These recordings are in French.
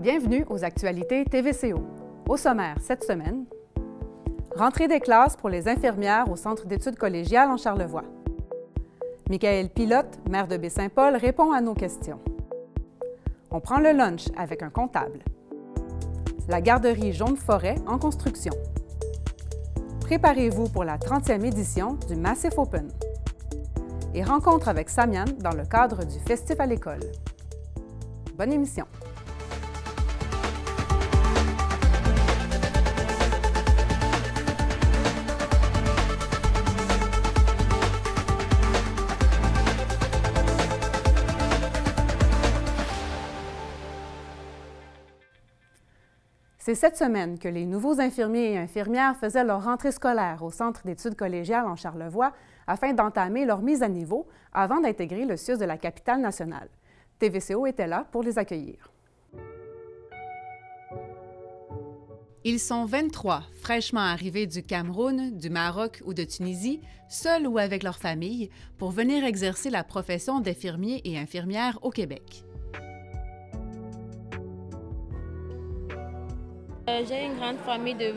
Bienvenue aux actualités TVCO. Au sommaire cette semaine, rentrée des classes pour les infirmières au Centre d'études collégiales en Charlevoix. Michaël Pilote, maire de Baie-Saint-Paul, répond à nos questions. On prend le lunch avec un comptable. La garderie Jaune-Forêt en construction. Préparez-vous pour la 30e édition du Massif Open. Et rencontre avec Samian dans le cadre du Festif à l'école. Bonne émission! C'est cette semaine que les nouveaux infirmiers et infirmières faisaient leur rentrée scolaire au Centre d'études collégiales en Charlevoix afin d'entamer leur mise à niveau avant d'intégrer le CIUS de la capitale nationale. TVCO était là pour les accueillir. Ils sont 23, fraîchement arrivés du Cameroun, du Maroc ou de Tunisie, seuls ou avec leur famille, pour venir exercer la profession d'infirmier et infirmière au Québec. J'ai une grande famille de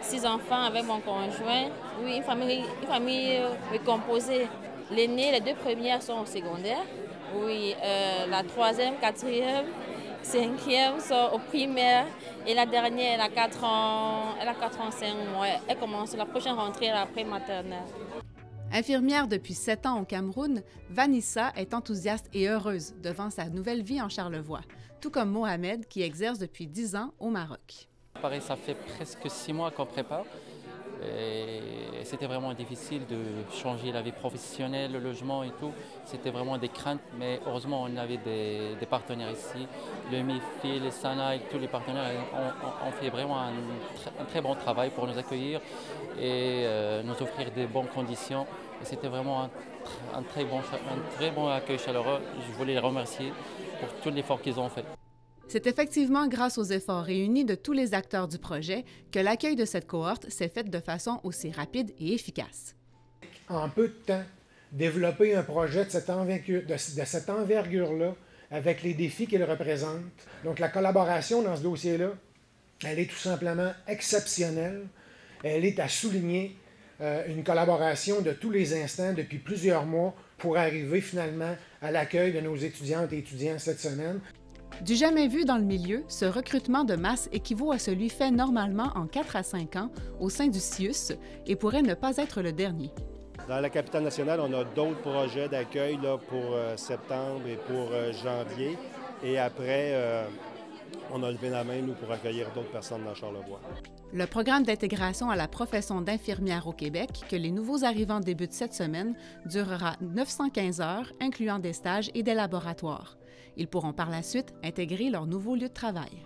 6 enfants avec mon conjoint. Oui, une famille composée. L'aîné, les 2 premières sont au secondaire. Oui, la 3e, 4e, 5e sont au primaire. Et la dernière, elle a 4 ans, 5 mois. Elle commence la prochaine rentrée après maternelle. Infirmière depuis 7 ans au Cameroun, Vanessa est enthousiaste et heureuse devant sa nouvelle vie en Charlevoix, tout comme Mohamed qui exerce depuis 10 ans au Maroc. Pareil, ça fait presque 6 mois qu'on prépare et c'était vraiment difficile de changer la vie professionnelle, le logement et tout. C'était vraiment des craintes, mais heureusement on avait des partenaires ici. Le MIFI, le SANA et tous les partenaires ont fait vraiment un très bon travail pour nous accueillir et nous offrir des bonnes conditions. Et c'était vraiment un très bon accueil chaleureux. Je voulais les remercier pour tout l'effort qu'ils ont fait. C'est effectivement grâce aux efforts réunis de tous les acteurs du projet que l'accueil de cette cohorte s'est fait de façon aussi rapide et efficace. En peu de temps, développer un projet de cette envergure-là, avec les défis qu'il représente. Donc la collaboration dans ce dossier-là, elle est tout simplement exceptionnelle. Elle est à souligner une collaboration de tous les instants depuis plusieurs mois pour arriver finalement à l'accueil de nos étudiantes et étudiants cette semaine. Du jamais vu dans le milieu, ce recrutement de masse équivaut à celui fait normalement en 4 à 5 ans au sein du CIUS et pourrait ne pas être le dernier. Dans la capitale nationale, on a d'autres projets d'accueil pour septembre et pour janvier. Et après, on a levé la main, nous, pour accueillir d'autres personnes dans Charlevoix. Le programme d'intégration à la profession d'infirmière au Québec, que les nouveaux arrivants débutent cette semaine, durera 915 heures, incluant des stages et des laboratoires. Ils pourront par la suite intégrer leur nouveau lieu de travail.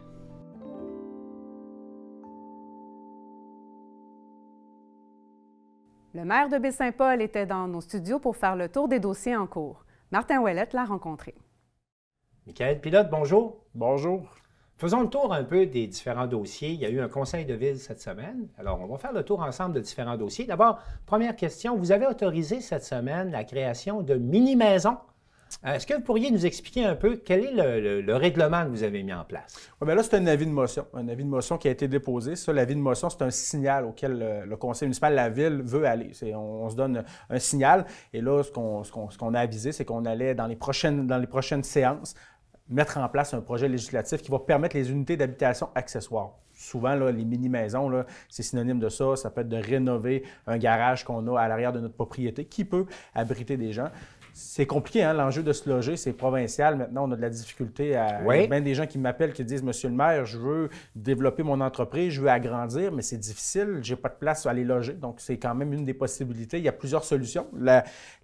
Le maire de Baie-Saint-Paul était dans nos studios pour faire le tour des dossiers en cours. Martin Ouellette l'a rencontré. Michaël Pilote, bonjour. Bonjour. Faisons le tour un peu des différents dossiers. Il y a eu un conseil de ville cette semaine. Alors, on va faire le tour ensemble de différents dossiers. D'abord, première question, vous avez autorisé cette semaine la création de mini-maisons. Est-ce que vous pourriez nous expliquer un peu quel est le règlement que vous avez mis en place? Oui, bien là, c'est un avis de motion. Un avis de motion qui a été déposé. Ça, l'avis de motion, c'est un signal auquel le conseil municipal, la ville, veut aller. On se donne un signal. Et là, ce qu'on a avisé, c'est qu'on allait, dans les prochaines séances, mettre en place un projet législatif qui va permettre les unités d'habitation accessoires. Souvent, là, les mini-maisons, là, c'est synonyme de ça. Ça peut être de rénover un garage qu'on a à l'arrière de notre propriété qui peut abriter des gens. C'est compliqué, hein, l'enjeu de se loger, c'est provincial. Maintenant, on a de la difficulté à... Oui. Il y a bien des gens qui m'appellent, qui disent « Monsieur le maire, je veux développer mon entreprise, je veux agrandir, mais c'est difficile, j'ai pas de place à les loger. » Donc, c'est quand même une des possibilités. Il y a plusieurs solutions.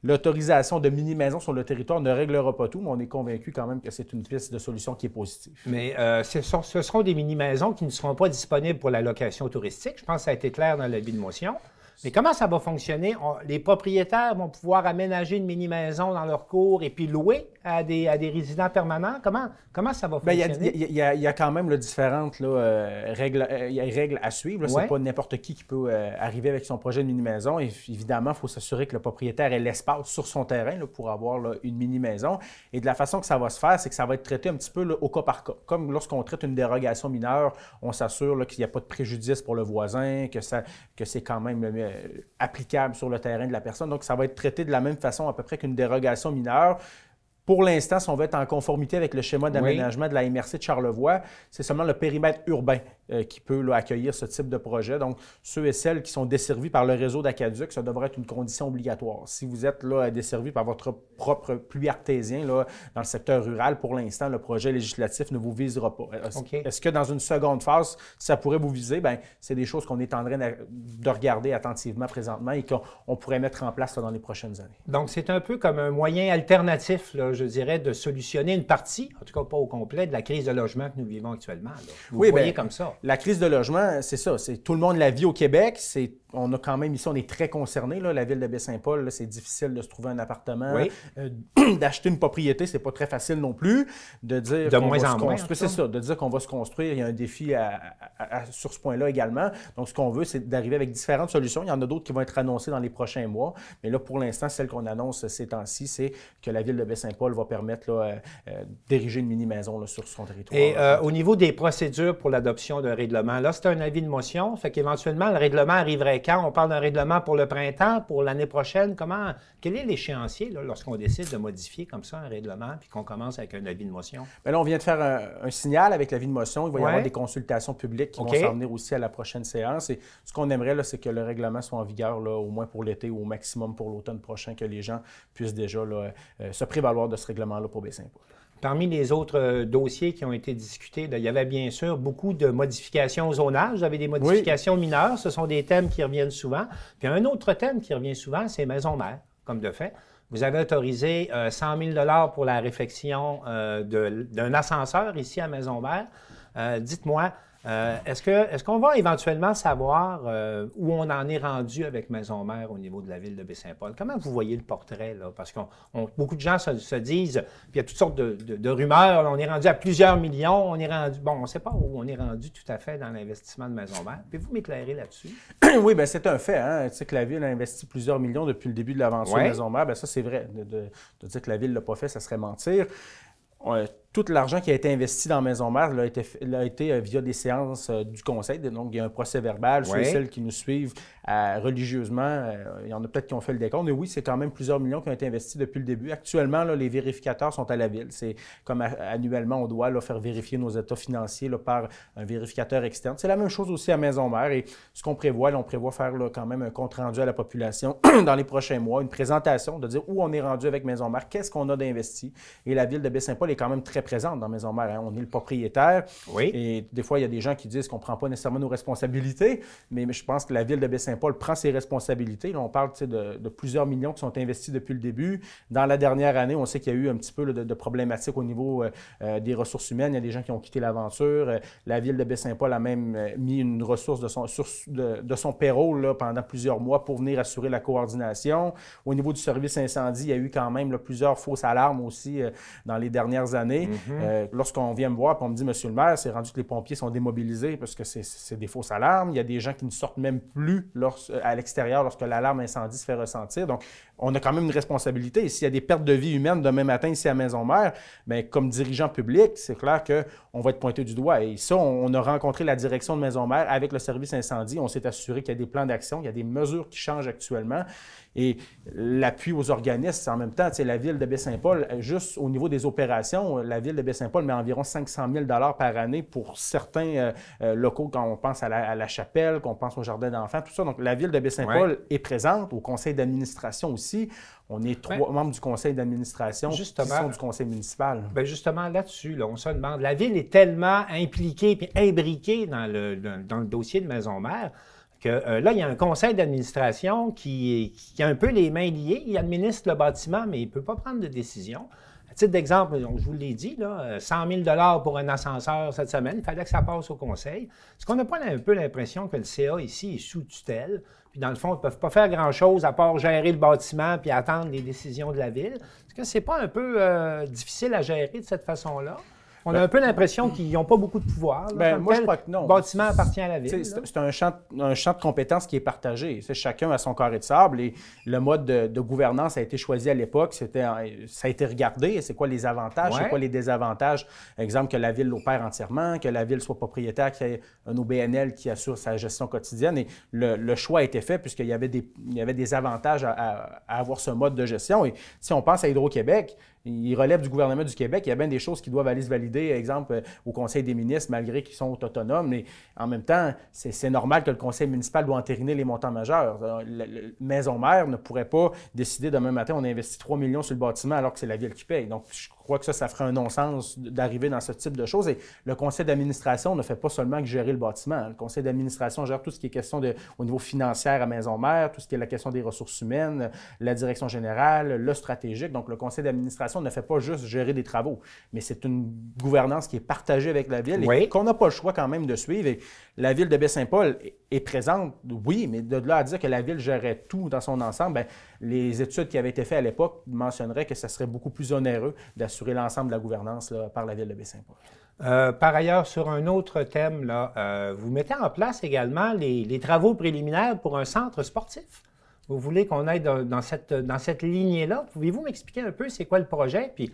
L'autorisation de mini-maisons sur le territoire ne réglera pas tout, mais on est convaincu quand même que c'est une piste de solution qui est positive. Mais ce seront des mini-maisons qui ne seront pas disponibles pour la location touristique. Je pense que ça a été clair dans l'avis de motion. Mais comment ça va fonctionner? Les propriétaires vont pouvoir aménager une mini-maison dans leur cour et puis louer à des résidents permanents? Comment ça va fonctionner? Il y a quand même différentes règles, règles à suivre. Ce n'est pas n'importe qui peut arriver avec son projet de mini-maison. Et évidemment, il faut s'assurer que le propriétaire ait l'espace sur son terrain pour avoir une mini-maison. Et de la façon que ça va se faire, c'est que ça va être traité un petit peu au cas par cas. Comme lorsqu'on traite une dérogation mineure, on s'assure qu'il n'y a pas de préjudice pour le voisin, que c'est quand même applicable sur le terrain de la personne. Donc, ça va être traité de la même façon à peu près qu'une dérogation mineure. Pour l'instant, si on veut être en conformité avec le schéma d'aménagement de la MRC de Charlevoix, c'est seulement le périmètre urbain qui peut accueillir ce type de projet. Donc, ceux et celles qui sont desservis par le réseau d'Aqueduc, ça devrait être une condition obligatoire. Si vous êtes desservi par votre propre puits artésien dans le secteur rural, pour l'instant, le projet législatif ne vous visera pas. Est-ce que dans une seconde phase, ça pourrait vous viser? Bien, c'est des choses qu'on est en train de regarder attentivement présentement et qu'on pourrait mettre en place dans les prochaines années. Donc, c'est un peu comme un moyen alternatif, je dirais, de solutionner une partie, en tout cas pas au complet, de la crise de logement que nous vivons actuellement. Vous voyez comme ça. La crise de logement, c'est ça. Tout le monde la vit au Québec. On a quand même ici, on est très concernés. La ville de Baie-Saint-Paul, c'est difficile de se trouver un appartement. D'acheter une propriété, c'est pas très facile non plus. De dire de moins en moins. C'est ça, de dire qu'on va se construire. Il y a un défi sur ce point-là également. Donc, ce qu'on veut, c'est d'arriver avec différentes solutions. Il y en a d'autres qui vont être annoncées dans les prochains mois. Mais là, pour l'instant, celle qu'on annonce ces temps-ci, c'est que la ville de Baie-Saint-Paul va permettre d'ériger une mini-maison sur son territoire. Et au niveau des procédures pour l'adoption d'un règlement, là, c'est un avis de motion. Fait qu'éventuellement, le règlement arriverait quand? On parle d'un règlement pour le printemps, pour l'année prochaine. Quel est l'échéancier lorsqu'on décide de modifier comme ça un règlement puis qu'on commence avec un avis de motion? Bien là, on vient de faire un signal avec l'avis de motion. Il va y avoir des consultations publiques qui vont s'en venir aussi à la prochaine séance. Et ce qu'on aimerait, c'est que le règlement soit en vigueur au moins pour l'été ou au maximum pour l'automne prochain, que les gens puissent déjà se prévaloir de ce règlement-là pour Baie-Saint-Paul. Parmi les autres dossiers qui ont été discutés, il y avait bien sûr beaucoup de modifications au zonage. Vous avez des modifications mineures. Ce sont des thèmes qui reviennent souvent. Puis un autre thème qui revient souvent, c'est maison-mère, comme de fait. Vous avez autorisé 100 000 pour la réfection d'un ascenseur ici à Maison-Mère. Dites-moi, est-ce qu'on va éventuellement savoir où on en est rendu avec Maison-Mère au niveau de la ville de Baie-Saint-Paul? Comment vous voyez le portrait, là? Parce que beaucoup de gens se disent, puis il y a toutes sortes de rumeurs, là, on est rendu à plusieurs millions, on est rendu, on ne sait pas où on est rendu tout à fait dans l'investissement de Maison-Mère. Pouvez-vous m'éclairer là-dessus? Oui, bien c'est un fait. Hein? Tu sais que la ville a investi plusieurs millions depuis le début de l'aventure Maison-Mère. Bien ça, c'est vrai. De dire que la ville ne l'a pas fait, ça serait mentir. Tout l'argent qui a été investi dans Maison-Mère a été via des séances du conseil. Donc, il y a un procès verbal. Ceux et celles qui nous suivent religieusement, il y en a peut-être qui ont fait le décompte. Mais oui, c'est quand même plusieurs millions qui ont été investis depuis le début. Actuellement, les vérificateurs sont à la ville. C'est comme annuellement, on doit faire vérifier nos états financiers par un vérificateur externe. C'est la même chose aussi à Maison-Mère. Et ce qu'on prévoit, on prévoit faire quand même un compte-rendu à la population dans les prochains mois, une présentation de dire où on est rendu avec Maison-Mère, qu'est-ce qu'on a d'investi. Et la ville de Baie-Saint-Paul est quand même très présente dans Maison-Mère. Hein. On est le propriétaire. Oui. Et des fois, il y a des gens qui disent qu'on ne prend pas nécessairement nos responsabilités, mais je pense que la ville de Baie-Saint-Paul prend ses responsabilités. Là, on parle de plusieurs millions qui sont investis depuis le début. Dans la dernière année, on sait qu'il y a eu un petit peu de problématiques au niveau des ressources humaines. Il y a des gens qui ont quitté l'aventure. La ville de Baie-Saint-Paul a même mis une ressource de son payroll pendant plusieurs mois pour venir assurer la coordination. Au niveau du service incendie, il y a eu quand même plusieurs fausses alarmes aussi dans les dernières années. Lorsqu'on vient me voir et on me dit « Monsieur le maire, c'est rendu que les pompiers sont démobilisés parce que c'est des fausses alarmes. Il y a des gens qui ne sortent même plus à l'extérieur lorsque l'alarme incendie se fait ressentir. » Donc, on a quand même une responsabilité. Et s'il y a des pertes de vie humaines demain matin ici à Maison-Mère, bien, comme dirigeant public, c'est clair qu'on va être pointé du doigt. Et ça, on a rencontré la direction de Maison-Mère avec le service incendie. On s'est assuré qu'il y a des plans d'action, il y a des mesures qui changent actuellement. Et l'appui aux organismes, en même temps, la ville de Baie-Saint-Paul, juste au niveau des opérations, la ville de Baie-Saint-Paul met environ 500 000 par année pour certains locaux, quand on pense à la chapelle, qu'on pense au jardin d'enfants, tout ça. Donc, la ville de Baie-Saint-Paul est présente, au conseil d'administration aussi. On est 3 membres du conseil d'administration qui sont du conseil municipal. Bien justement, là-dessus, on se demande, la ville est tellement impliquée et imbriquée dans le dossier de Maison-Mère que là, il y a un conseil d'administration qui a un peu les mains liées. Il administre le bâtiment, mais il ne peut pas prendre de décision. titre d'exemple, je vous l'ai dit, là, 100 000 pour un ascenseur cette semaine, il fallait que ça passe au conseil. Est-ce qu'on n'a pas un peu l'impression que le CA ici est sous tutelle? Puis dans le fond, ils ne peuvent pas faire grand-chose à part gérer le bâtiment puis attendre les décisions de la Ville. Est-ce que c'est pas un peu difficile à gérer de cette façon-là? On a un peu l'impression qu'ils n'ont pas beaucoup de pouvoir. Moi, je crois que non. Le bâtiment appartient à la Ville. C'est un champ de compétences qui est partagé. Chacun a son carré de sable et le mode de gouvernance a été choisi à l'époque. Ça a été regardé. C'est quoi les avantages, c'est quoi les désavantages? Exemple, que la Ville l'opère entièrement, que la Ville soit propriétaire, qu'il y ait un OBNL qui assure sa gestion quotidienne. Et le choix a été fait puisqu'il y avait des avantages à avoir ce mode de gestion. Et si on pense à Hydro-Québec, il relève du gouvernement du Québec. Il y a bien des choses qui doivent aller se valider, exemple, au Conseil des ministres, malgré qu'ils sont autonomes. Mais en même temps, c'est normal que le Conseil municipal doit entériner les montants majeurs. La maison-mère ne pourrait pas décider demain matin, on investit 3 millions sur le bâtiment alors que c'est la Ville qui paye. Donc, je crois que ça ferait un non-sens d'arriver dans ce type de choses. Et le Conseil d'administration ne fait pas seulement que gérer le bâtiment. Le Conseil d'administration gère tout ce qui est question au niveau financier à maison-mère, tout ce qui est la question des ressources humaines, la direction générale, le stratégique. Donc, le Conseil d'administration ne fait pas juste gérer des travaux, mais c'est une gouvernance qui est partagée avec la Ville et qu'on n'a pas le choix quand même de suivre. Et la Ville de Baie-Saint-Paul est présente, oui, mais de là à dire que la Ville gérait tout dans son ensemble, bien, les études qui avaient été faites à l'époque mentionneraient que ça serait beaucoup plus onéreux d'assurer l'ensemble de la gouvernance là, par la Ville de Baie-Saint-Paul. Par ailleurs, sur un autre thème, là, vous mettez en place également les travaux préliminaires pour un centre sportif. Vous voulez qu'on aille dans cette lignée-là? Pouvez-vous m'expliquer un peu c'est quoi le projet? Puis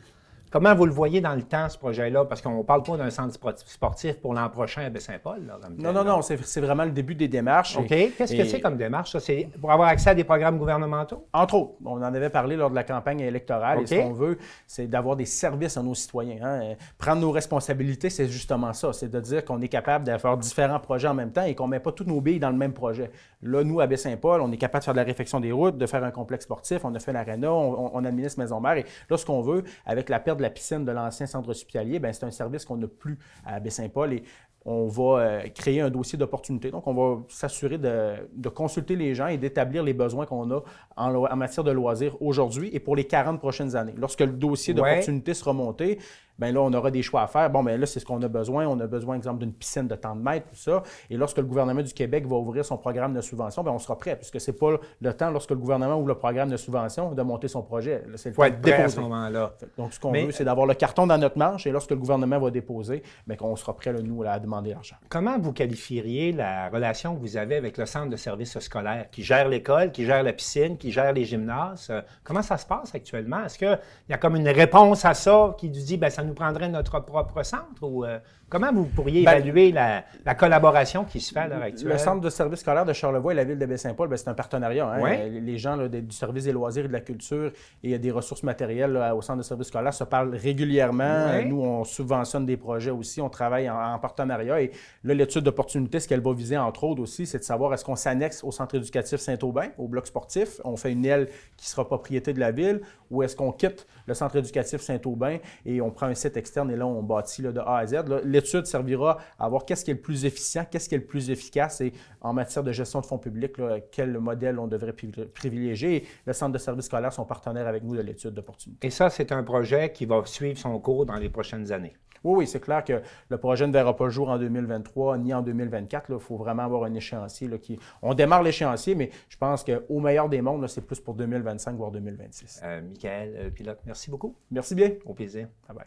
comment vous le voyez dans le temps, ce projet-là? Parce qu'on ne parle pas d'un centre sportif pour l'an prochain à Baie-Saint-Paul. Non, c'est vraiment le début des démarches. OK. Qu'est-ce que c'est comme démarche? Ça? C'est pour avoir accès à des programmes gouvernementaux? Entre autres. On en avait parlé lors de la campagne électorale. Et ce qu'on veut, c'est d'avoir des services à nos citoyens. Hein. Prendre nos responsabilités, c'est justement ça. C'est de dire qu'on est capable de faire différents projets en même temps et qu'on ne met pas toutes nos billes dans le même projet. Là, nous, à Baie-Saint-Paul, on est capable de faire de la réfection des routes, de faire un complexe sportif, on a fait l'aréna, on administre Maison-Mère. Et là, ce qu'on veut, avec la perte de la piscine de l'ancien centre hospitalier, bien, c'est un service qu'on n'a plus à Baie-Saint-Paul et on va créer un dossier d'opportunité. Donc, on va s'assurer de consulter les gens et d'établir les besoins qu'on a en matière de loisirs aujourd'hui et pour les 40 prochaines années. Lorsque le dossier d'opportunité sera monté, bien là, on aura des choix à faire. Bon, bien là, c'est ce qu'on a besoin. On a besoin, exemple, d'une piscine de tant de mètres, tout ça. Et lorsque le gouvernement du Québec va ouvrir son programme de subvention, bien, on sera prêt, puisque ce n'est pas le temps, lorsque le gouvernement ouvre le programme de subvention, de monter son projet. Il faut être prêt à ce moment-là. Donc, ce qu'on veut, c'est d'avoir le carton dans notre manche et lorsque le gouvernement va déposer, bien, qu'on sera prêt, là, nous, à demander l'argent. Comment vous qualifieriez la relation que vous avez avec le centre de services scolaires qui gère l'école, qui gère la piscine, qui gère les gymnases? Comment ça se passe actuellement? Est-ce qu'il y a comme une réponse à ça qui nous dit, bien, ça nous prendrait notre propre centre? Ou comment vous pourriez évaluer la collaboration qui se fait à l'heure actuelle? Le centre de services scolaires de Charlevoix et la Ville de Baie-Saint-Paul, c'est un partenariat. Hein? Les gens là, du service des loisirs et de la culture et des ressources matérielles là, au centre de services scolaires se parlent régulièrement. Nous, on subventionne des projets aussi, on travaille en partenariat. Et là, l'étude d'opportunité, ce qu'elle va viser, entre autres aussi, c'est de savoir est-ce qu'on s'annexe au centre éducatif Saint-Aubin, au bloc sportif, on fait une aile qui sera propriété de la Ville, ou est-ce qu'on quitte le centre éducatif Saint-Aubin et on prend un site externe et là, on bâtit là, de A à Z. L'étude servira à voir qu'est-ce qui est le plus efficient, qu'est-ce qui est le plus efficace et en matière de gestion de fonds publics, là, quel modèle on devrait privilégier. Et le centre de services scolaires sont partenaires avec nous de l'étude d'opportunité. Et ça, c'est un projet qui va suivre son cours dans les prochaines années. Oui, c'est clair que le projet ne verra pas le jour en 2023 ni en 2024. Il faut vraiment avoir un échéancier. Là, on démarre l'échéancier, mais je pense qu'au meilleur des mondes, c'est plus pour 2025, voire 2026. Michaël Pilote, merci beaucoup. Merci bien. Au plaisir. Bye bye.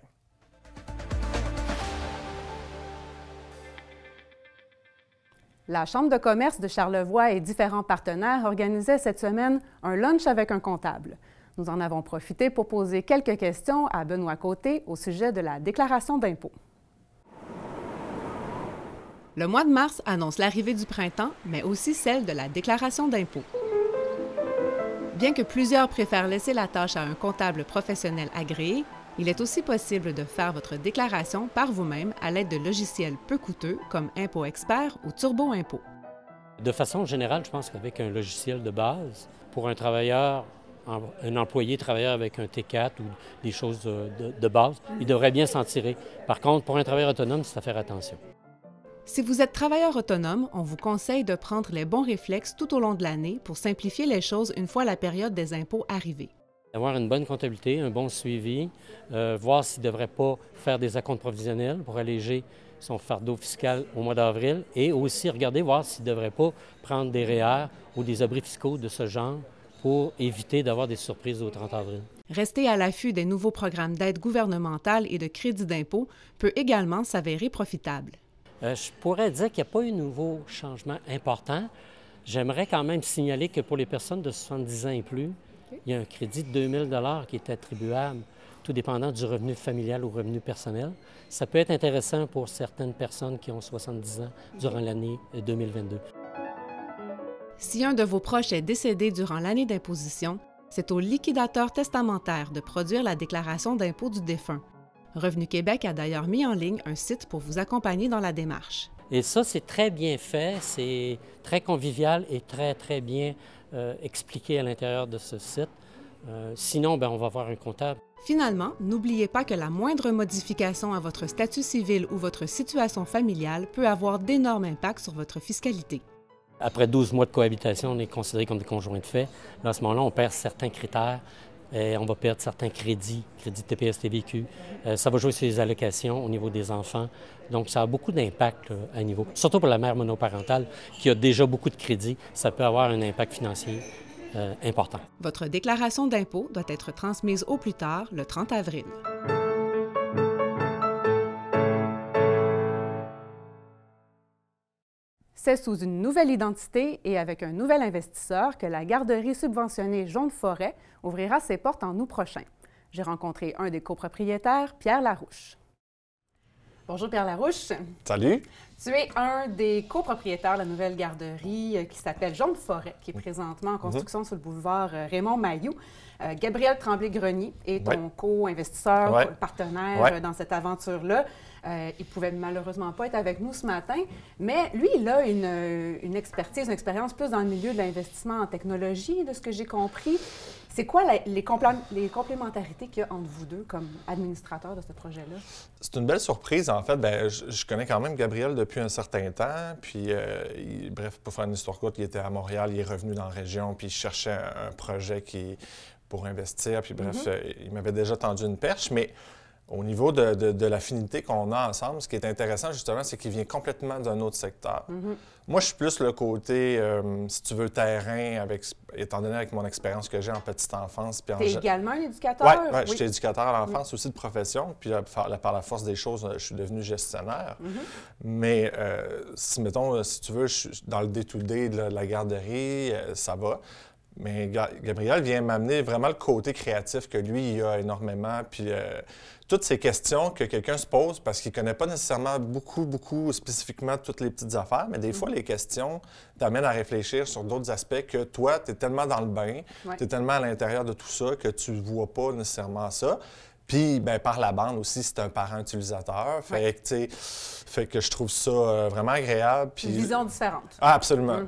La Chambre de commerce de Charlevoix et différents partenaires organisaient cette semaine un lunch avec un comptable. Nous en avons profité pour poser quelques questions à Benoît Côté au sujet de la déclaration d'impôt. Le mois de mars annonce l'arrivée du printemps, mais aussi celle de la déclaration d'impôt. Bien que plusieurs préfèrent laisser la tâche à un comptable professionnel agréé, il est aussi possible de faire votre déclaration par vous-même à l'aide de logiciels peu coûteux comme Impôt Expert ou Turbo Impôt. De façon générale, je pense qu'avec un logiciel de base, pour un travailleur, un employé travailleur avec un T4 ou des choses de base, il devrait bien s'en tirer. Par contre, pour un travailleur autonome, c'est à faire attention. Si vous êtes travailleur autonome, on vous conseille de prendre les bons réflexes tout au long de l'année pour simplifier les choses une fois la période des impôts arrivée. Avoir une bonne comptabilité, un bon suivi, voir s'il ne devrait pas faire des acomptes provisionnels pour alléger son fardeau fiscal au mois d'avril et aussi regarder, voir s'il ne devrait pas prendre des REER ou des abris fiscaux de ce genre pour éviter d'avoir des surprises au 30 avril. Rester à l'affût des nouveaux programmes d'aide gouvernementale et de crédit d'impôt peut également s'avérer profitable. Je pourrais dire qu'il n'y a pas eu de nouveau changement important. J'aimerais quand même signaler que pour les personnes de 70 ans et plus, il y a un crédit de 2 000 qui est attribuable, tout dépendant du revenu familial ou revenu personnel. Ça peut être intéressant pour certaines personnes qui ont 70 ans durant l'année 2022. Si un de vos proches est décédé durant l'année d'imposition, c'est au liquidateur testamentaire de produire la déclaration d'impôt du défunt. Revenu Québec a d'ailleurs mis en ligne un site pour vous accompagner dans la démarche. Et ça, c'est très bien fait, c'est très convivial et très bien expliqué à l'intérieur de ce site. Sinon, on va voir un comptable. Finalement, n'oubliez pas que la moindre modification à votre statut civil ou votre situation familiale peut avoir d'énormes impacts sur votre fiscalité. Après 12 mois de cohabitation, on est considéré comme des conjoints de fait. Là, à ce moment-là, on perd certains critères. Et on va perdre certains crédits TPS, TVQ. Ça va jouer sur les allocations au niveau des enfants. Donc, ça a beaucoup d'impact à niveau. Surtout pour la mère monoparentale qui a déjà beaucoup de crédits, ça peut avoir un impact financier important. Votre déclaration d'impôt doit être transmise au plus tard le 30 avril. C'est sous une nouvelle identité et avec un nouvel investisseur que la garderie subventionnée Jaune-Forêt ouvrira ses portes en août prochain. J'ai rencontré un des copropriétaires, Pierre Larouche. Bonjour Pierre Larouche. Salut. Tu es un des copropriétaires de la nouvelle garderie qui s'appelle Jaune-Forêt, qui est présentement en construction sur le boulevard Raymond-Mailloux. Gabriel Tremblay-Grenier est ton co-investisseur, partenaire dans cette aventure-là. Il ne pouvait malheureusement pas être avec nous ce matin, mais lui, il a une expertise, une expérience plus dans le milieu de l'investissement en technologie, de ce que j'ai compris. C'est quoi les complémentarités qu'il y a entre vous deux comme administrateurs de ce projet-là? C'est une belle surprise. En fait, je connais quand même Gabriel depuis un certain temps. Puis, bref, pour faire une histoire courte, il était à Montréal, il est revenu dans la région, puis il cherchait un projet pour investir. Puis, bref, il m'avait déjà tendu une perche, mais au niveau de l'affinité qu'on a ensemble, ce qui est intéressant, justement, c'est qu'il vient complètement d'un autre secteur. Moi, je suis plus le côté, si tu veux, terrain, étant donné avec mon expérience que j'ai en petite enfance. Tu es également un éducateur? Oui, j'étais éducateur à l'enfance aussi de profession. Puis par la force des choses, je suis devenu gestionnaire. Mais si tu veux, je suis dans le day-to-day de la garderie, ça va. Mais Gabriel vient m'amener vraiment le côté créatif que lui, il a énormément. Puis toutes ces questions que quelqu'un se pose parce qu'il ne connaît pas nécessairement beaucoup spécifiquement toutes les petites affaires, mais des fois, les questions t'amènent à réfléchir sur d'autres aspects que toi, tu es tellement dans le bain, tu es tellement à l'intérieur de tout ça que tu ne vois pas nécessairement ça. Puis, par la bande aussi, c'est un parent utilisateur. Fait que je trouve ça vraiment agréable. Puis... Une vision différente. Ah, absolument.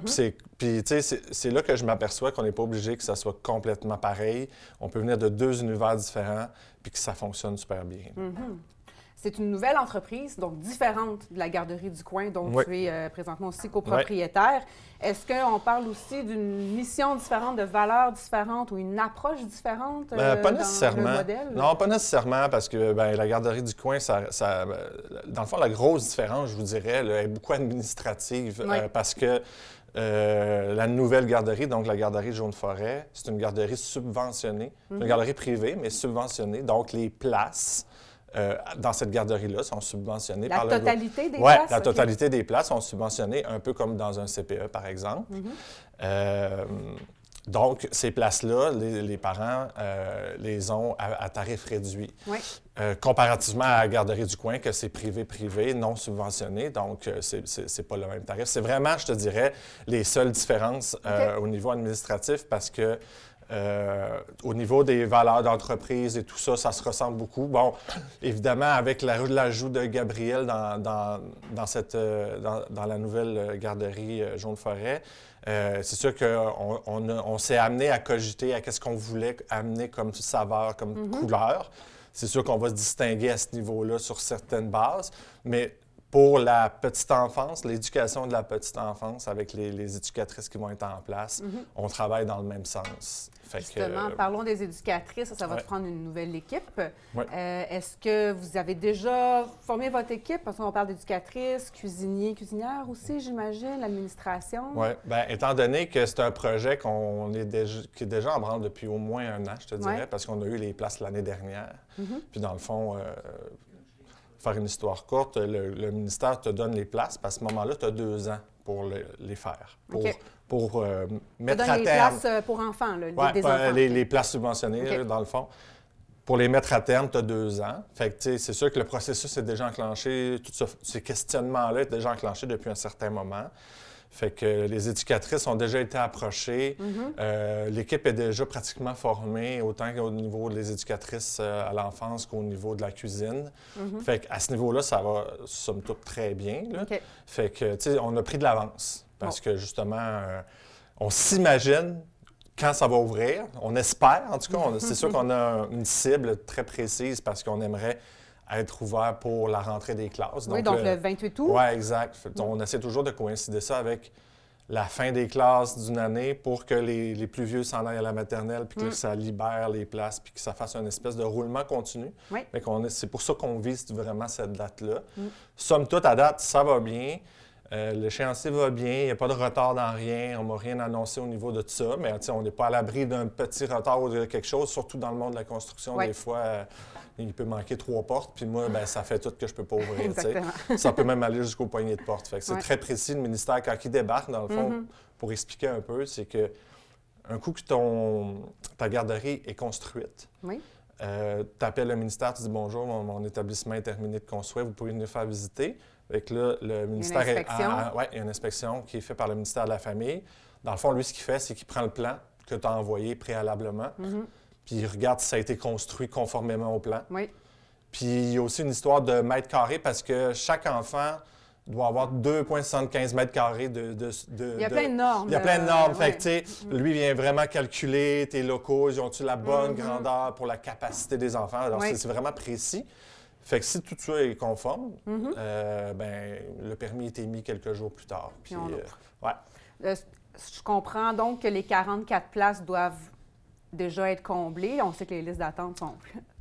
Puis, tu sais, c'est là que je m'aperçois qu'on n'est pas obligé que ça soit complètement pareil. On peut venir de deux univers différents puis que ça fonctionne super bien. C'est une nouvelle entreprise, donc différente de la garderie du coin, dont tu es présentement aussi copropriétaire. Est-ce qu'on parle aussi d'une mission différente, de valeurs différentes ou une approche différente pas nécessairement. Dans le modèle? Non, pas nécessairement, parce que la garderie du coin, dans le fond, la grosse différence, je vous dirais, là, est beaucoup administrative, parce que la nouvelle garderie, donc la garderie Jaune-Forêt, c'est une garderie subventionnée. C'est une garderie privée, mais subventionnée. Donc, les places dans cette garderie-là sont subventionnées par le gouvernement. La totalité des places? Oui, la totalité des places sont subventionnées, un peu comme dans un CPE, par exemple. Donc, ces places-là, les parents les ont à tarif réduit. Comparativement à la garderie du coin, que c'est privé, non subventionné, donc c'est pas le même tarif. C'est vraiment, je te dirais, les seules différences au niveau administratif parce que au niveau des valeurs d'entreprise et tout ça, ça se ressemble beaucoup. Bon, évidemment, avec l'ajout de Gabriel dans la nouvelle garderie Jaune-Forêt, c'est sûr qu'on s'est amené à cogiter à qu'est-ce qu'on voulait amener comme saveur, comme couleur. C'est sûr qu'on va se distinguer à ce niveau-là sur certaines bases, mais Pour la petite enfance, l'éducation de la petite enfance, avec les éducatrices qui vont être en place, on travaille dans le même sens. Justement, parlons des éducatrices. Ça va te prendre une nouvelle équipe. Ouais. Est-ce que vous avez déjà formé votre équipe? Parce qu'on parle d'éducatrices, cuisiniers, cuisinières aussi, j'imagine, l'administration. Oui. Bien, étant donné que c'est un projet qui est déjà en branle depuis au moins un an, je te dirais, parce qu'on a eu les places l'année dernière. Puis dans le fond, faire une histoire courte, le ministère te donne les places, puis à ce moment-là, tu as 2 ans pour les faire, pour mettre à terme... les places pour enfants, là, des enfants. Les places subventionnées, là, dans le fond. Pour les mettre à terme, tu as 2 ans. Fait que, tu sais, c'est sûr que le processus est déjà enclenché, tous ces questionnements-là sont déjà enclenchés depuis un certain moment. Fait que les éducatrices ont déjà été approchées. L'équipe est déjà pratiquement formée, autant qu'au niveau des éducatrices à l'enfance qu'au niveau de la cuisine. Fait qu'à ce niveau-là, ça va, somme toute, très bien. Là. Fait que, tu sais, on a pris de l'avance parce que, justement, on s'imagine quand ça va ouvrir. On espère, en tout cas. C'est sûr qu'on a une cible très précise parce qu'on aimerait être ouvert pour la rentrée des classes. Donc le 28 août? Oui, exact. On essaie toujours de coïncider ça avec la fin des classes d'une année pour que les plus vieux s'en aillent à la maternelle, puis que ça libère les places, puis que ça fasse une espèce de roulement continu. C'est pour ça qu'on vise vraiment cette date-là. Somme toute, à date, ça va bien. L'échéancier va bien, il n'y a pas de retard dans rien, on ne m'a rien annoncé au niveau de tout ça, mais on n'est pas à l'abri d'un petit retard ou de quelque chose, surtout dans le monde de la construction. Des fois, il peut manquer 3 portes, puis moi, ça fait tout que je ne peux pas ouvrir. Ça peut même aller jusqu'au poignet de porte. C'est très précis, le ministère, quand il débarque, dans le fond, pour expliquer un peu, c'est que un coup que ta garderie est construite, tu appelles le ministère, tu dis « Bonjour, mon établissement est terminé de construire, vous pouvez venir faire visiter ». Fait que là, le ministère il y a une inspection qui est faite par le ministère de la Famille. Dans le fond, lui, ce qu'il fait, c'est qu'il prend le plan que tu as envoyé préalablement, puis il regarde si ça a été construit conformément au plan. Puis il y a aussi une histoire de mètres carrés parce que chaque enfant doit avoir 2,75 mètres carrés de... Il y a plein de normes. Il y a plein de normes. Fait que, tu sais, lui vient vraiment calculer tes locaux, ils ont-tu la bonne grandeur pour la capacité des enfants. Alors, c'est vraiment précis. Fait que si tout ça est conforme, le permis est émis quelques jours plus tard. Puis, je comprends donc que les 44 places doivent déjà être comblées. On sait que les listes d'attente sont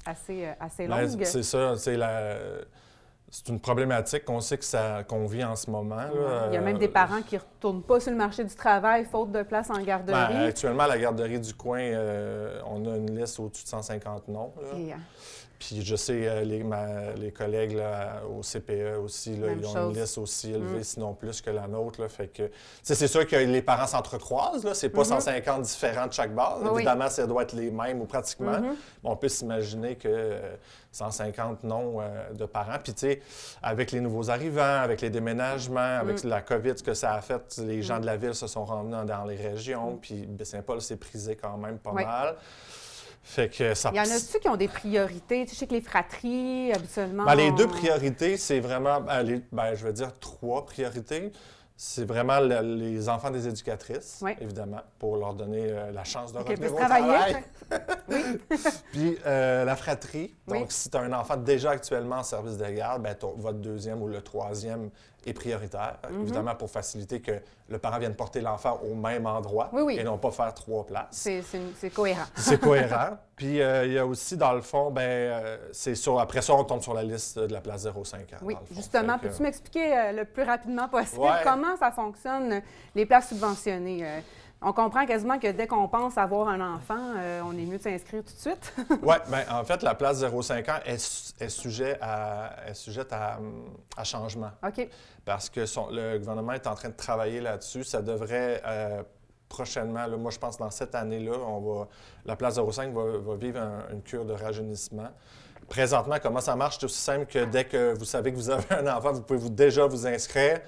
assez longues. C'est ça. C'est une problématique qu'on sait qu'on vit en ce moment. Là. Il y a même des parents qui ne retournent pas sur le marché du travail faute de place en garderie. Actuellement, à la garderie du coin, on a une liste au-dessus de 150 noms. Là. Puis je sais, les collègues là, au CPE aussi, là, ils ont une liste aussi élevée, sinon plus que la nôtre. Là, fait que, c'est sûr que les parents s'entrecroisent. C'est pas 150 différents de chaque base. Évidemment, ça doit être les mêmes ou pratiquement. Mais on peut s'imaginer que 150 noms de parents. Puis tu sais, avec les nouveaux arrivants, avec les déménagements, avec la COVID, ce que ça a fait, les gens de la ville se sont rendus dans les régions. Puis Baie-Saint-Paul s'est prisé quand même pas mal. Fait que ça... Il y en a-tu qui ont des priorités? Tu sais que les fratries, habituellement... les 2 priorités, c'est vraiment... je veux dire 3 priorités. C'est vraiment les enfants des éducatrices, évidemment, pour leur donner la chance de revenir au travail. Puis la fratrie. Donc, si tu as un enfant déjà actuellement en service de garde, votre 2e ou le 3e est prioritaire, évidemment, pour faciliter que le parent vienne porter l'enfant au même endroit et non pas faire 3 places. C'est cohérent. C'est cohérent. Puis il y a aussi, dans le fond, après ça, on tombe sur la liste de la place 0,5 ans. Oui, justement. Peux-tu m'expliquer le plus rapidement possible comment ça fonctionne, les places subventionnées? On comprend quasiment que dès qu'on pense avoir un enfant, on est mieux de s'inscrire tout de suite. Oui, bien, en fait, la place 0,5 ans est sujette à changement. OK. Parce que le gouvernement est en train de travailler là-dessus. Ça devrait prochainement, là, moi je pense dans cette année-là, la place 0,5 va vivre une cure de rajeunissement. Présentement, comment ça marche? C'est aussi simple que dès que vous savez que vous avez un enfant, vous pouvez déjà vous inscrire.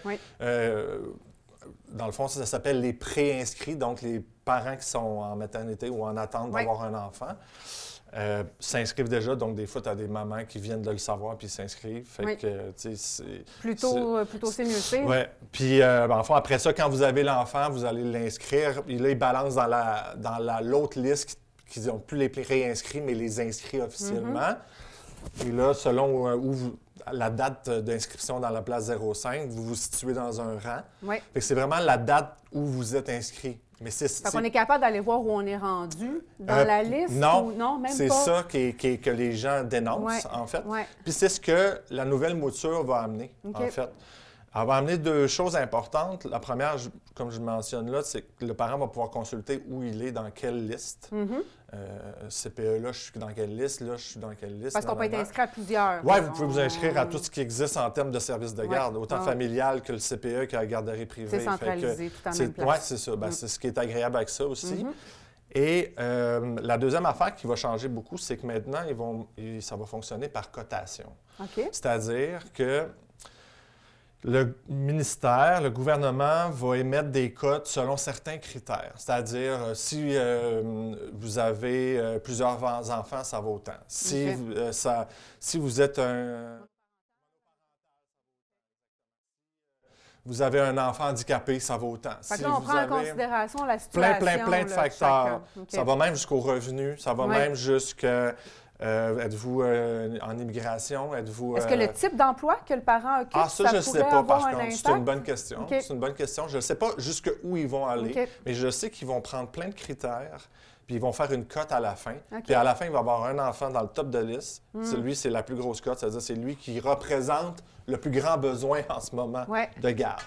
Dans le fond, ça s'appelle les pré-inscrits, donc les parents qui sont en maternité ou en attente d'avoir un enfant s'inscrivent déjà. Donc, des fois, tu as des mamans qui viennent de le savoir puis s'inscrivent. Fait que, tu sais, c'est... Plutôt c'est mieux, c'est. Oui. Puis, en fond, après ça, quand vous avez l'enfant, vous allez l'inscrire. Puis là, ils balancent dans l'autre liste qui n'ont plus les pré-inscrits, mais les inscrits officiellement. Et là, selon la date d'inscription dans la place 05, vous vous situez dans un rang. Oui. Fait que c'est vraiment la date où vous êtes inscrit. Mais fait qu'on est capable d'aller voir où on est rendu dans la liste? Non, non, même c'est pas. ça que les gens dénoncent, en fait. Ouais. Puis c'est ce que la nouvelle mouture va amener, en fait. Elle va amener deux choses importantes. La première, comme je le mentionne là, c'est que le parent va pouvoir consulter où il est, dans quelle liste. CPE, là, je suis dans quelle liste, là, je suis dans quelle liste. Parce qu'on peut être inscrit à plusieurs. Oui, vous pouvez vous inscrire à tout ce qui existe en termes de services de garde, autant familial que le CPE que la garderie privée. C'est centralisé, tout en même place. Oui, c'est ça. C'est ce qui est agréable avec ça aussi. Et la deuxième affaire qui va changer beaucoup, c'est que maintenant, ça va fonctionner par cotation. C'est-à-dire que le ministère, le gouvernement va émettre des cotes selon certains critères. C'est-à-dire, si vous avez plusieurs enfants, ça vaut autant. Si vous êtes vous avez un enfant handicapé, ça vaut autant. Fait que là, on prend en considération la situation. Plein de facteurs. Ça va même jusqu'au revenu, ça va même jusqu'à... êtes-vous en immigration? Est-ce que le type d'emploi que le parent occupe, ça je ne sais pas, par contre. C'est une bonne question. Okay. C'est une bonne question. Je ne sais pas jusqu'où ils vont aller, mais je sais qu'ils vont prendre plein de critères, puis ils vont faire une cote à la fin. Puis à la fin, il va y avoir un enfant dans le top de liste. Lui, c'est la plus grosse cote, c'est-à-dire c'est lui qui représente le plus grand besoin en ce moment de garde.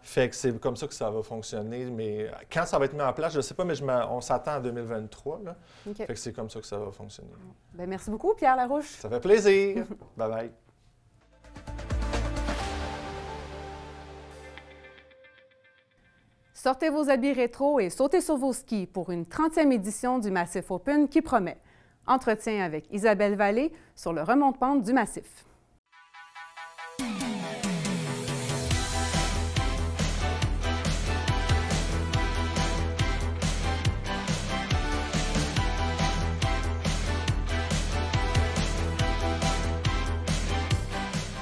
Fait que c'est comme ça que ça va fonctionner. Mais quand ça va être mis en place, je ne sais pas, mais on s'attend en 2023. Là. Fait que c'est comme ça que ça va fonctionner. Bien, merci beaucoup, Pierre Larouche. Ça fait plaisir. Bye-bye. Sortez vos habits rétro et sautez sur vos skis pour une 30e édition du Massif Open qui promet. Entretien avec Isabelle Vallée sur le remonte-pente du Massif.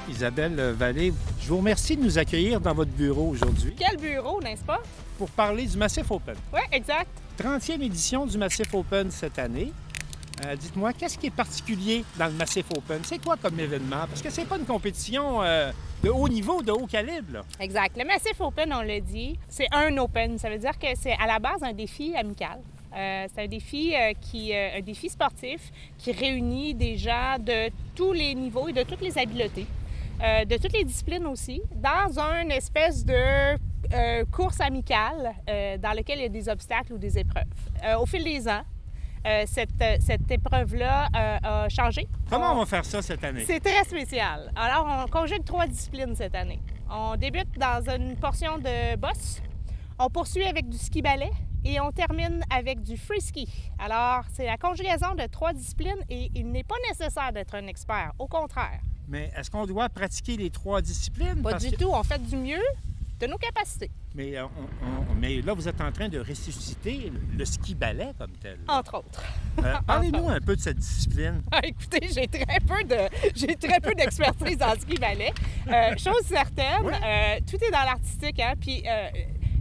Isabelle Vallée, je vous remercie de nous accueillir dans votre bureau aujourd'hui. Quel bureau, n'est-ce pas? Pour parler du Massif Open. Oui, exact. 30e édition du Massif Open cette année. Dites-moi, qu'est-ce qui est particulier dans le Massif Open? C'est quoi comme événement? Parce que c'est pas une compétition de haut niveau, de haut calibre. Là. Exact. Le Massif Open, on l'a dit, c'est un Open. Ça veut dire que c'est à la base un défi amical. C'est un défi un défi sportif qui réunit des gens de tous les niveaux et de toutes les habiletés. De toutes les disciplines aussi, dans une espèce de course amicale dans laquelle il y a des obstacles ou des épreuves. Au fil des ans, cette épreuve-là a changé. Comment on va faire ça cette année? C'est très spécial. Alors, on conjugue 3 disciplines cette année. On débute dans une portion de bosse, on poursuit avec du ski-ballet et on termine avec du free ski. Alors, c'est la conjugaison de 3 disciplines et il n'est pas nécessaire d'être un expert, au contraire. Mais est-ce qu'on doit pratiquer les 3 disciplines? Pas du tout. On fait du mieux de nos capacités. Mais, mais là, vous êtes en train de ressusciter le ski-ballet comme tel. Entre autres. Parlez-nous un peu de cette discipline. Écoutez, j'ai très peu d'expertise en ski-ballet. Chose certaine, tout est dans l'artistique. Hein? Puis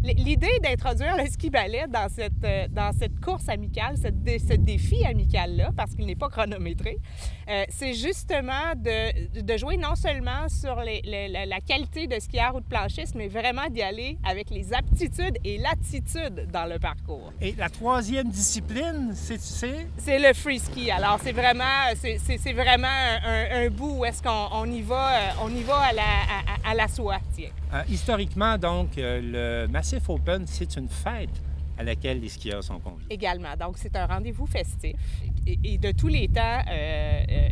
l'idée d'introduire le ski-ballet dans cette course amicale, ce défi amical-là, parce qu'il n'est pas chronométré, c'est justement de jouer non seulement sur la qualité de skieur ou de planchiste, mais vraiment d'y aller avec les aptitudes et l'attitude dans le parcours. Et la 3e discipline, c'est? C'est le free ski. Alors, c'est vraiment un bout où est-ce qu'on y va à la soie, tiens. Historiquement, donc, le Massif Open, c'est une fête à laquelle les skieurs sont conviés. Également. Donc, c'est un rendez-vous festif. Et de tous les temps,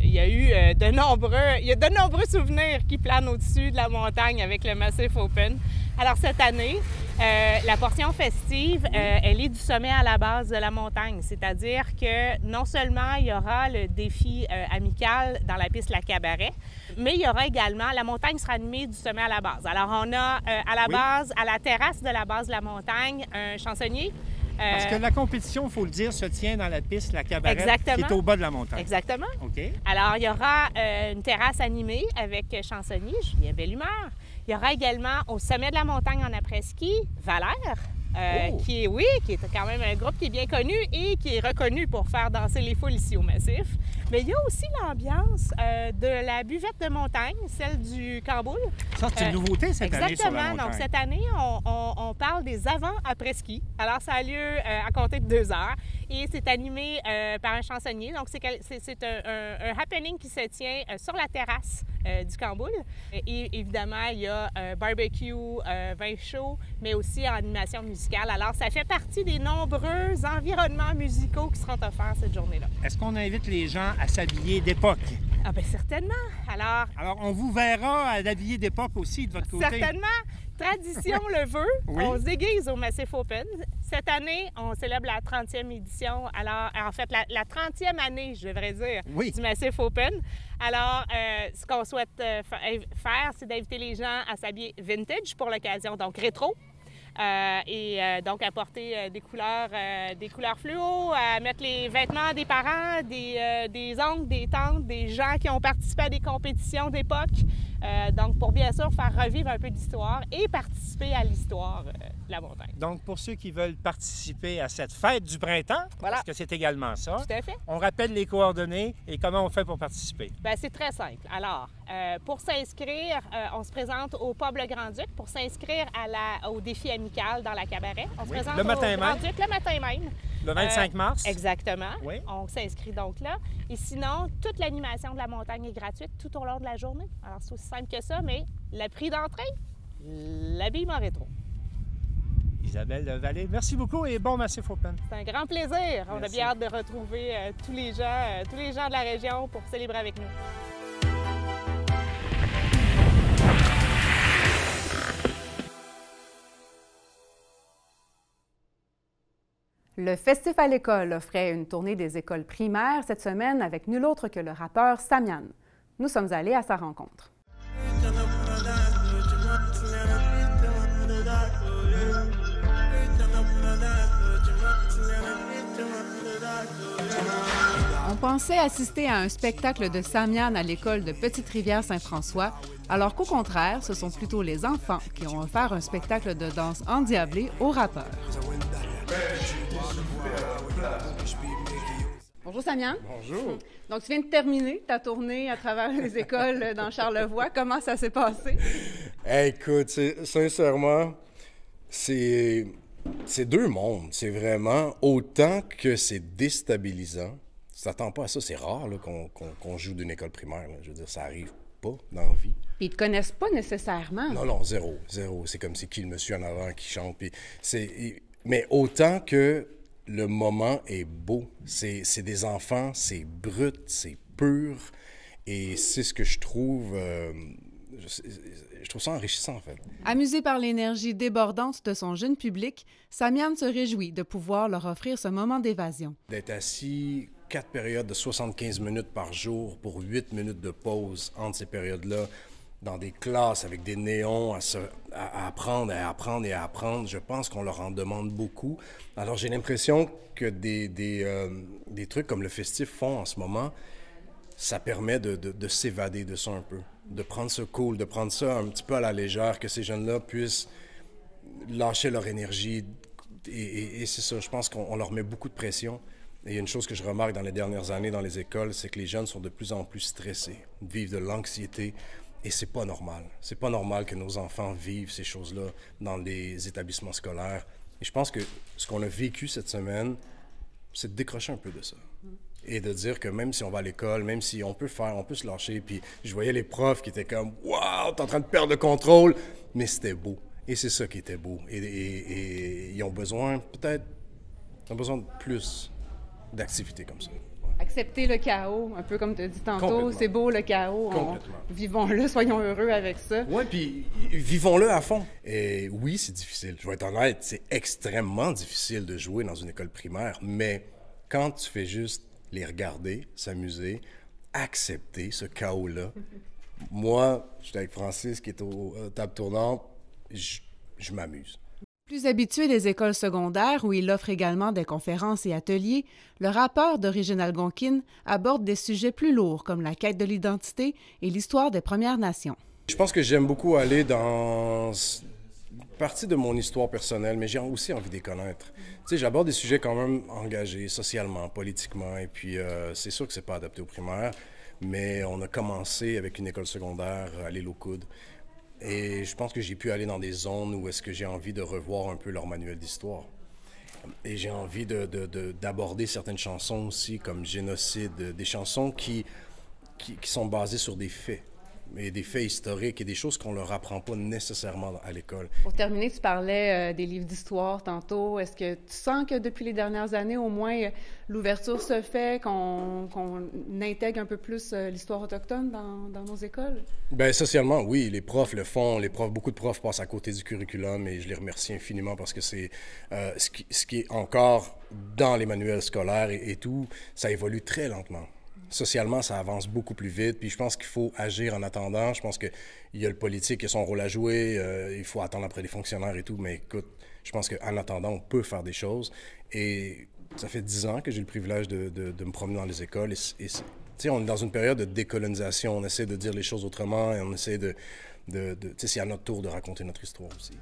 il y a eu de nombreux souvenirs qui planent au-dessus de la montagne avec le Massif Open. Alors, cette année, la portion festive, elle est du sommet à la base de la montagne. C'est-à-dire que non seulement il y aura le défi amical dans la piste La Cabaret, mais il y aura également, la montagne sera animée du sommet à la base. Alors, on a à la base, à la terrasse de la base de la montagne, un chansonnier. Parce que la compétition, il faut le dire, se tient dans la piste La Cabaret, qui est au bas de la montagne. Exactement. OK. Alors, il y aura une terrasse animée avec chansonnier, Julien Bellumeur. Il y aura également au sommet de la montagne en après-ski, Valère, qui est quand même un groupe qui est bien connu et qui est reconnu pour faire danser les foules ici au Massif. Mais il y a aussi l'ambiance de la buvette de montagne, celle du Camboul. Ça, c'est une nouveauté cette année sur la montagne. Exactement. Donc, cette année, on parle des avant-après-ski. Alors, ça a lieu à compter de 2 heures et c'est animé par un chansonnier. Donc, c'est un happening qui se tient sur la terrasse du Camboul. Et évidemment, il y a barbecue, vin chaud, mais aussi en animation musicale. Alors, ça fait partie des nombreux environnements musicaux qui seront offerts cette journée-là. Est-ce qu'on invite les gens à s'habiller d'époque? Ah bien, certainement. Alors, on vous verra à l'habiller d'époque aussi de votre côté. Certainement. Tradition le veut. Oui. On se déguise au Massif Open. Cette année, on célèbre la 30e édition. Alors, en fait, la 30e année, je devrais dire, du Massif Open. Alors, ce qu'on souhaite faire, c'est d'inviter les gens à s'habiller vintage pour l'occasion, donc rétro. Donc apporter des couleurs fluo, à mettre les vêtements des parents, des oncles, des tantes, des gens qui ont participé à des compétitions d'époque. Donc pour bien sûr faire revivre un peu d'histoire et participer à l'histoire de la montagne. Donc pour ceux qui veulent participer à cette fête du printemps, parce que c'est également ça, tout à fait. On rappelle les coordonnées et comment on fait pour participer. Bien, c'est très simple. Alors, pour s'inscrire, on se présente au Pub Le Grand-Duc. Pour s'inscrire au défi amical dans la cabaret, on se présente le matin au Grand-Duc le matin même. Le 25 mars. Exactement. Oui. On s'inscrit donc là. Et sinon, toute l'animation de la montagne est gratuite tout au long de la journée. Alors, c'est aussi simple que ça, mais le prix d'entrée, l'habillement rétro. Isabelle Vallée, merci beaucoup et bon Massif Open. C'est un grand plaisir. On a bien hâte de retrouver tous les gens de la région pour célébrer avec nous. Le Festif à l'école offrait une tournée des écoles primaires cette semaine avec nul autre que le rappeur Samian. Nous sommes allés à sa rencontre. On pensait assister à un spectacle de Samian à l'école de Petite-Rivière-Saint-François, alors qu'au contraire, ce sont plutôt les enfants qui ont offert un spectacle de danse endiablé aux rappeurs. Bonjour Samian. Bonjour. Donc tu viens de terminer ta tournée à travers les écoles dans Charlevoix. Comment ça s'est passé? Écoute, sincèrement, c'est deux mondes. C'est vraiment autant que c'est déstabilisant. Tu t'attends pas à ça, c'est rare là, qu'on joue d'une école primaire. Là. Je veux dire, ça arrive pas dans la vie. Puis ils te connaissent pas nécessairement. Non, zéro. C'est comme c'est qui le monsieur en avant qui chante. Puis mais autant que le moment est beau. C'est des enfants, c'est brut, c'est pur. Et c'est ce que je trouve... je trouve ça enrichissant, en fait. Amusé par l'énergie débordante de son jeune public, Samian se réjouit de pouvoir leur offrir ce moment d'évasion. D'être assis 4 périodes de 75 minutes par jour pour 8 minutes de pause entre ces périodes-là, dans des classes avec des néons, à apprendre, à apprendre et à apprendre, je pense qu'on leur en demande beaucoup. Alors j'ai l'impression que des trucs comme le Festif font en ce moment, ça permet de s'évader de ça un peu, de prendre ça cool, de prendre ça un petit peu à la légère, que ces jeunes-là puissent lâcher leur énergie. Et c'est ça, je pense qu'on leur met beaucoup de pression. Et il y a une chose que je remarque dans les dernières années dans les écoles, c'est que les jeunes sont de plus en plus stressés, vivent de l'anxiété. Et c'est pas normal. C'est pas normal que nos enfants vivent ces choses-là dans les établissements scolaires. Et je pense que ce qu'on a vécu cette semaine, c'est de décrocher un peu de ça. Et de dire que même si on va à l'école, même si on peut se lâcher. Puis je voyais les profs qui étaient comme « Wow, t'es en train de perdre le contrôle! » Mais c'était beau. Et c'est ça qui était beau. Et ils ont besoin, peut-être, de plus d'activités comme ça. Accepter le chaos, un peu comme tu as dit tantôt, c'est beau le chaos, vivons-le, soyons heureux avec ça. Oui, puis vivons-le à fond. Et oui, c'est difficile, je vais être honnête, c'est extrêmement difficile de jouer dans une école primaire, mais quand tu fais juste les regarder, s'amuser, accepter ce chaos-là, moi, j'étais avec Francis qui est au table tournante, je m'amuse. Plus habitué des écoles secondaires où il offre également des conférences et ateliers, le rappeur d'origine algonquine aborde des sujets plus lourds comme la quête de l'identité et l'histoire des Premières Nations. Je pense que j'aime beaucoup aller dans partie de mon histoire personnelle, mais j'ai aussi envie de les connaître. Tu sais, j'aborde des sujets quand même engagés socialement, politiquement, et puis c'est sûr que c'est pas adapté au primaire, mais on a commencé avec une école secondaire à l'île aux Coudes. Et je pense que j'ai pu aller dans des zones où est-ce que j'ai envie de revoir un peu leur manuel d'histoire. Et j'ai envie d'aborder certaines chansons aussi, comme Génocide, des chansons qui sont basées sur des faits, mais des faits historiques et des choses qu'on ne leur apprend pas nécessairement à l'école. Pour terminer, tu parlais des livres d'histoire tantôt. Est-ce que tu sens que depuis les dernières années, au moins, l'ouverture se fait, qu'on intègre un peu plus l'histoire autochtone dans nos écoles? Bien, socialement, oui. Les profs le font. Beaucoup de profs passent à côté du curriculum et je les remercie infiniment parce que c'est ce qui est encore dans les manuels scolaires et tout, ça évolue très lentement. Socialement, ça avance beaucoup plus vite, puis je pense qu'il faut agir en attendant. Je pense qu'il y a le politique qui a son rôle à jouer, il faut attendre après les fonctionnaires et tout, mais écoute, je pense qu'en attendant, on peut faire des choses. Et ça fait 10 ans que j'ai le privilège de me promener dans les écoles. Et tu sais, on est dans une période de décolonisation, on essaie de dire les choses autrement et on essaie tu sais, c'est à notre tour de raconter notre histoire aussi.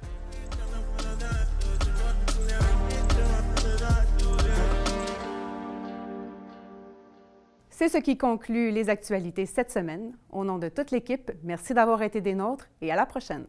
C'est ce qui conclut les actualités cette semaine. Au nom de toute l'équipe, merci d'avoir été des nôtres et à la prochaine.